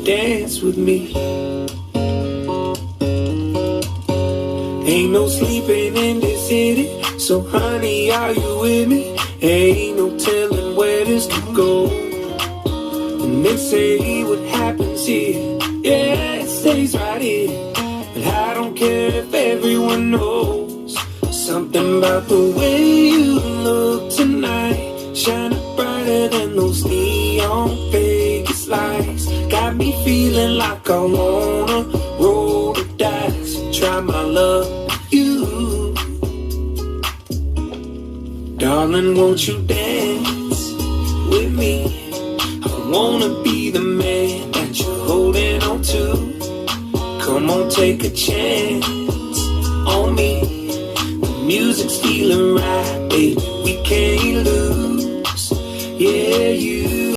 dance with me? Ain't no sleeping in this city, so honey, are you with me? Ain't no telling where this could go. And they say what happens here, yeah, it stays right here. But I don't care if everyone knows. Something about the way you look tonight, shining brighter than those neon Vegas lights. Got me feeling like I wanna roll the dice, try my luck with you. Darling, won't you dance with me? I wanna be the man that you're holding on to. Come on, take a chance on me. The music's feeling right, baby, we can't lose. Yeah, you